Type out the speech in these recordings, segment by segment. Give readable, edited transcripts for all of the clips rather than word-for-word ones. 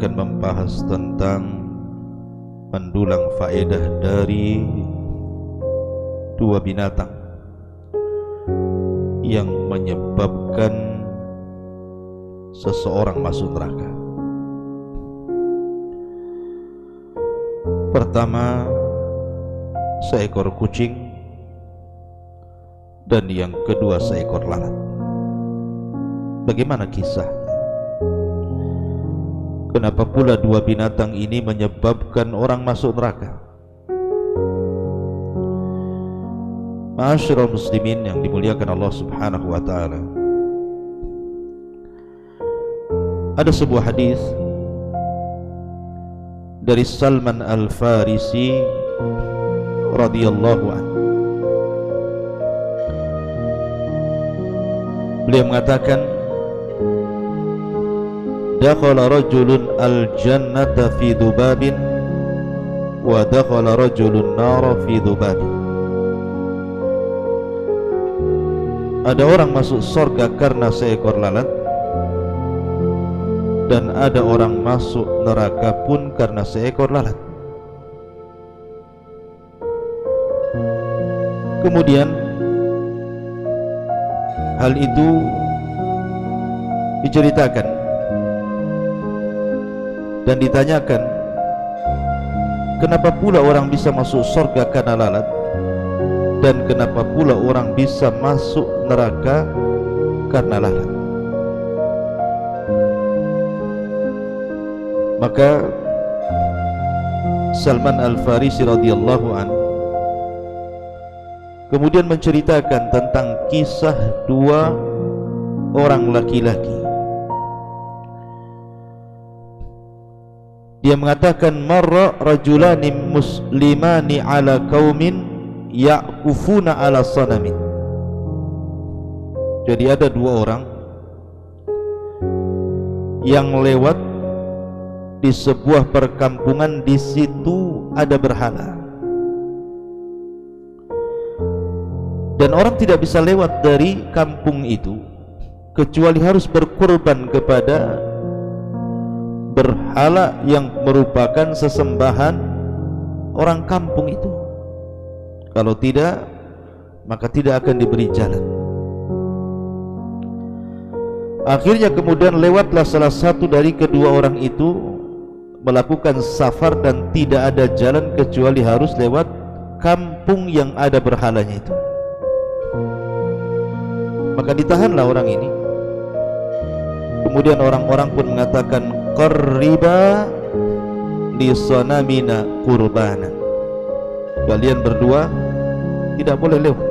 akan membahas tentang mendulang faedah dari dua binatang yang menyebabkan seseorang masuk neraka. Pertama, seekor kucing, dan yang kedua seekor lalat. Bagaimana kisahnya? Kenapa pula dua binatang ini menyebabkan orang masuk neraka? Ma'asyiral muslimin yang dimuliakan Allah Subhanahu wa taala. Ada sebuah hadis dari Salman Al-Farisi radhiyallahu anhu. Beliau mengatakan, dakhala rajulun al-jannata fi dhubabin wa dakhala rajulun nara fi dhubabin. Ada orang masuk surga karena seekor lalat, dan ada orang masuk neraka pun karena seekor lalat. Kemudian hal itu diceritakan dan ditanyakan, kenapa pula orang bisa masuk surga karena lalat, dan kenapa pula orang bisa masuk neraka karena lalat? Maka Salman Al-Farisi radhiyallahu anhu kemudian menceritakan tentang kisah dua orang laki-laki. Dia mengatakan, marra rajulani muslimani ala qaumin ya'kufuna ala sanamin. Jadi ada dua orang yang lewat di sebuah perkampungan, di situ ada berhala. Dan orang tidak bisa lewat dari kampung itu kecuali harus berkorban kepada berhala yang merupakan sesembahan orang kampung itu. Kalau tidak, maka tidak akan diberi jalan. Akhirnya kemudian lewatlah salah satu dari kedua orang itu melakukan safar, dan tidak ada jalan kecuali harus lewat kampung yang ada berhalanya itu. Maka ditahanlah orang ini. Kemudian orang-orang pun mengatakan, qarriba li sanamina qurbana. Kalian berdua tidak boleh lewat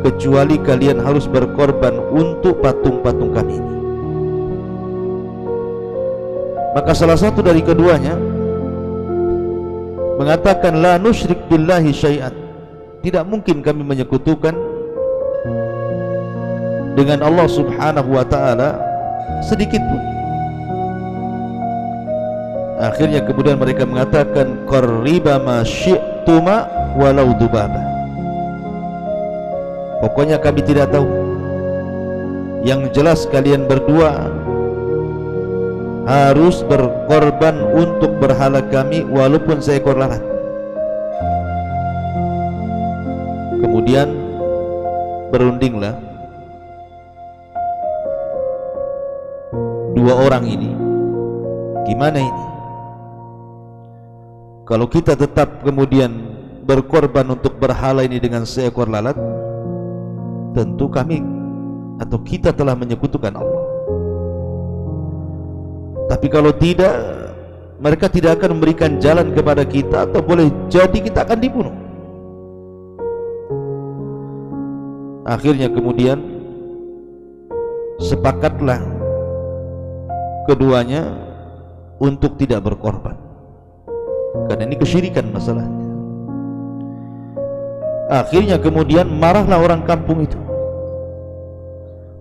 kecuali kalian harus berkorban untuk patung-patung kami ini. Maka salah satu dari keduanya mengatakan, la nusyrik billahi syai'an. Tidak mungkin kami menyekutukan dengan Allah Subhanahu wa ta'ala sedikit pun. Akhirnya kemudian mereka mengatakan, qarriba ma syi'tuma walau dubaba. Pokoknya kami tidak tahu, yang jelas kalian berdua harus berkorban untuk berhala kami walaupun seekor lalat. Kemudian berundinglah dua orang ini. Gimana ini? Kalau kita tetap kemudian berkorban untuk berhala ini dengan seekor lalat, tentu kami atau kita telah menyekutukan Allah. Tapi kalau tidak, mereka tidak akan memberikan jalan kepada kita, atau boleh jadi kita akan dibunuh. Akhirnya kemudian sepakatlah keduanya untuk tidak berkorban, karena ini kesyirikan masalahnya. Akhirnya kemudian marahlah orang kampung itu.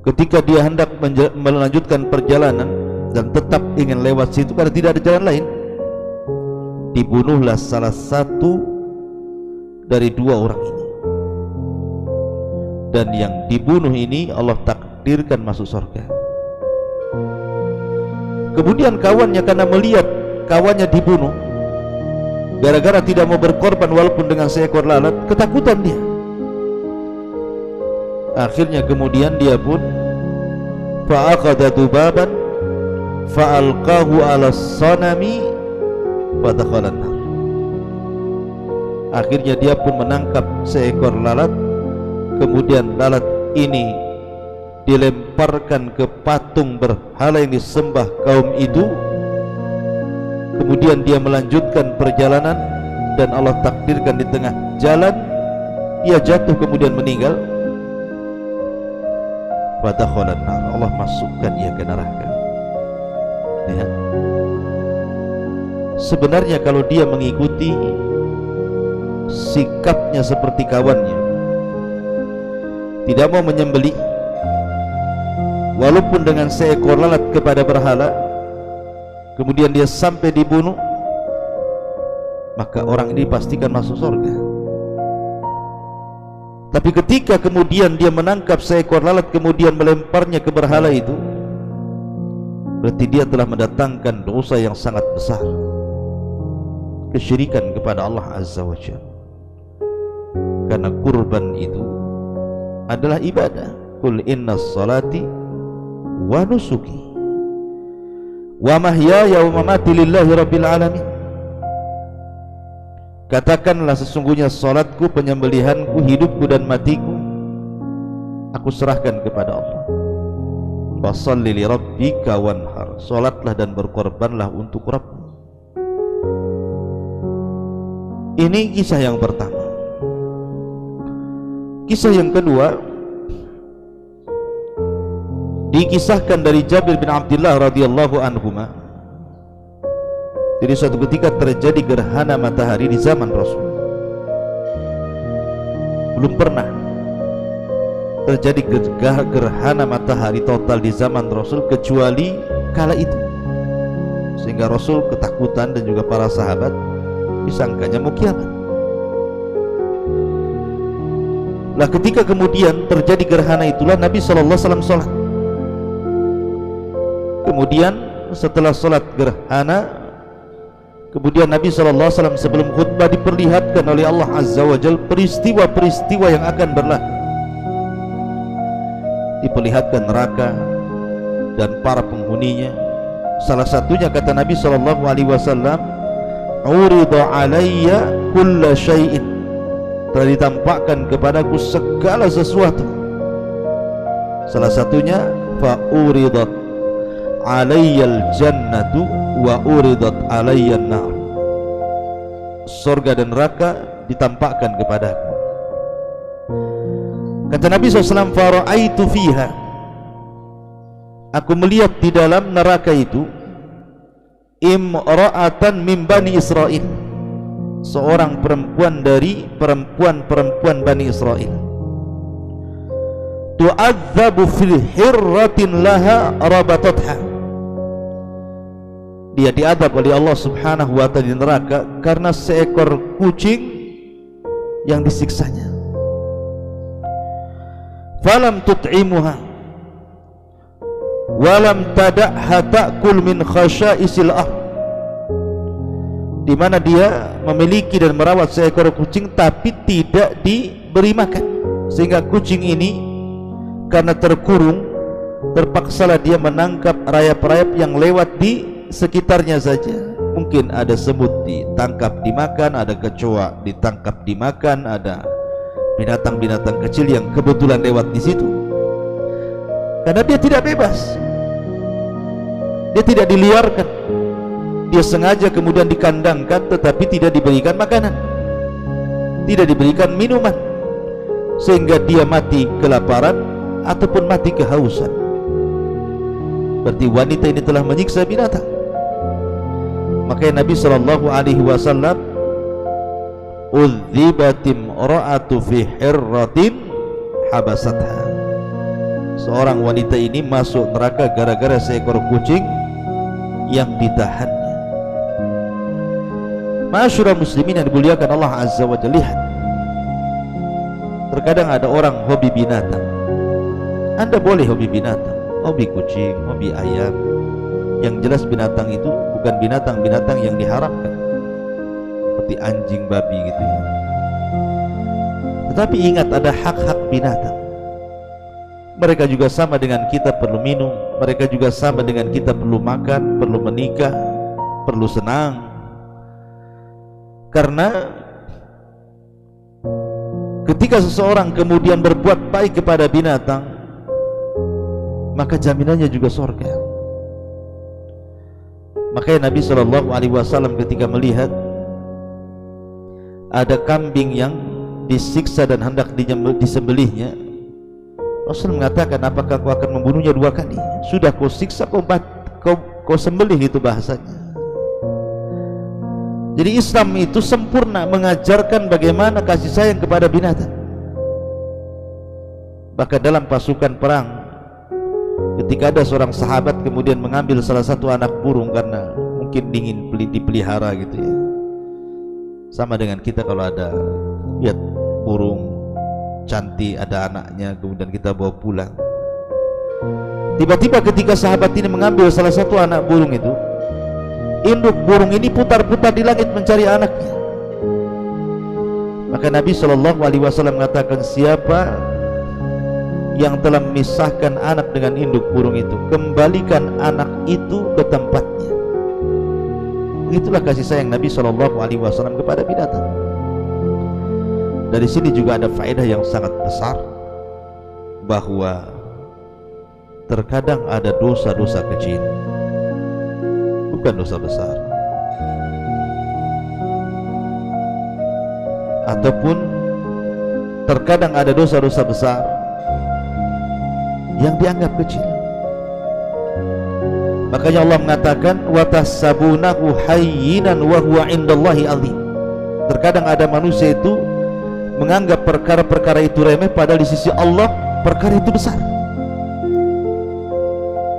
Ketika dia hendak melanjutkan perjalanan dan tetap ingin lewat situ karena tidak ada jalan lain, dibunuhlah salah satu dari dua orang ini. Dan yang dibunuh ini Allah takdirkan masuk surga. Kemudian kawannya karena melihat kawannya dibunuh gara-gara tidak mau berkorban walaupun dengan seekor lalat, ketakutan dia. Akhirnya kemudian dia pun fa'aqada dubaban fa'alqahu ala sanami fadakhalan nar. Akhirnya dia pun menangkap seekor lalat, kemudian lalat ini dilemparkan ke patung berhala yang disembah kaum itu. Kemudian dia melanjutkan perjalanan dan Allah takdirkan di tengah jalan ia jatuh kemudian meninggal. Fadakhalan nar, Allah masukkan ia ke neraka. Lihat, sebenarnya kalau dia mengikuti sikapnya seperti kawannya, tidak mau menyembelih walaupun dengan seekor lalat kepada berhala, kemudian dia sampai dibunuh, maka orang ini pastikan masuk surga. Tapi ketika kemudian dia menangkap seekor lalat kemudian melemparnya ke berhala itu, berarti dia telah mendatangkan dosa yang sangat besar, kesyirikan kepada Allah Azza wa Jalla. Karena kurban itu adalah ibadah. Qul inna salati wa nusuki wa mahyaya wa mamati lillahi rabbil alamin. Katakanlah sesungguhnya salatku, penyembelihanku, hidupku dan matiku aku serahkan kepada Allah. Fasholli li rabbika wanhar, salatlah dan berkorbanlah untuk Rabbmu. Ini kisah yang pertama. Kisah yang kedua dikisahkan dari Jabir bin Abdullah radhiyallahu anhuma. Jadi suatu ketika terjadi gerhana matahari di zaman Rasul. Belum pernah terjadi gerhana matahari total di zaman Rasul kecuali kala itu, sehingga Rasul ketakutan dan juga para sahabat disangkanya mau kiamat. Lah ketika kemudian terjadi gerhana itulah Nabi SAW sholat. Kemudian setelah sholat gerhana, kemudian Nabi SAW sebelum khutbah diperlihatkan oleh Allah Azza wa Jalla peristiwa-peristiwa yang akan berlaku. Diperlihatkan neraka dan para penghuninya. Salah satunya kata Nabi SAW, "Urida alayya kulla syai'in", telah ditampakkan kepadaku segala sesuatu. Salah satunya fa uridat alayyal jannatu wa uridat alayyan nar, surga dan neraka ditampakkan kepadaku. Kata Nabi SAW, fara'aitu fiha, aku melihat di dalam neraka itu imra'atan min bani Israel, seorang perempuan dari perempuan-perempuan Bani Israel, tu'adzabu fil hirratin laha rabatatha, dia diadab oleh Allah Subhanahu wa ta'ala di neraka karena seekor kucing yang disiksanya. Falam tut'imuha walam tada'ha ta'kul min khasha'isil di mana dia memiliki dan merawat seekor kucing tapi tidak diberi makan, sehingga kucing ini karena terkurung terpaksalah dia menangkap rayap-rayap yang lewat di sekitarnya saja. Mungkin ada semut ditangkap dimakan, ada kecoa ditangkap dimakan, ada binatang-binatang kecil yang kebetulan lewat di situ. Karena dia tidak bebas, dia tidak diliarkan, dia sengaja kemudian dikandangkan tetapi tidak diberikan makanan, tidak diberikan minuman, sehingga dia mati kelaparan ataupun mati kehausan. Berarti wanita ini telah menyiksa binatang. Makanya Nabi SAW, udzibatim ra'atu fi hirratin habasatha, seorang wanita ini masuk neraka gara-gara seekor kucing yang ditahannya. Ma'asyiral muslimin yang dimuliakan Allah Azza wa Jalla, lihat, terkadang ada orang hobi binatang. Anda boleh hobi binatang, hobi kucing, hobi ayam, Yang jelas binatang itu bukan binatang-binatang yang diharamkan seperti anjing, babi gitu ya. Tetapi ingat, ada hak-hak binatang. Mereka juga sama dengan kita perlu minum, mereka juga sama dengan kita perlu makan, perlu menikah, perlu senang. Karena ketika seseorang kemudian berbuat baik kepada binatang, maka jaminannya juga surga. Makanya Nabi SAW ketika melihat ada kambing yang disiksa dan hendak disembelihnya, Rasul mengatakan, apakah kau akan membunuhnya 2 kali? Sudah kau siksa, kau sembelih, itu bahasanya. Jadi Islam itu sempurna mengajarkan bagaimana kasih sayang kepada binatang. Bahkan dalam pasukan perang, ketika ada seorang sahabat kemudian mengambil salah satu anak burung karena mungkin ingin dipelihara gitu ya. Sama dengan kita kalau ada lihat burung cantik, ada anaknya, kemudian kita bawa pulang. Tiba-tiba ketika sahabat ini mengambil salah satu anak burung itu, induk burung ini putar-putar di langit mencari anaknya. Maka Nabi SAW mengatakan, siapa yang telah memisahkan anak dengan induk burung itu, kembalikan anak itu ke tempatnya. Itulah kasih sayang Nabi SAW kepada binatang. Dari sini juga ada faedah yang sangat besar, bahwa terkadang ada dosa-dosa kecil, bukan dosa besar, ataupun terkadang ada dosa-dosa besar yang dianggap kecil. Makanya Allah mengatakan, wa tahsabunahu hayyinan wa huwa indallahi azim. Terkadang ada manusia itu menganggap perkara-perkara itu remeh, padahal di sisi Allah perkara itu besar.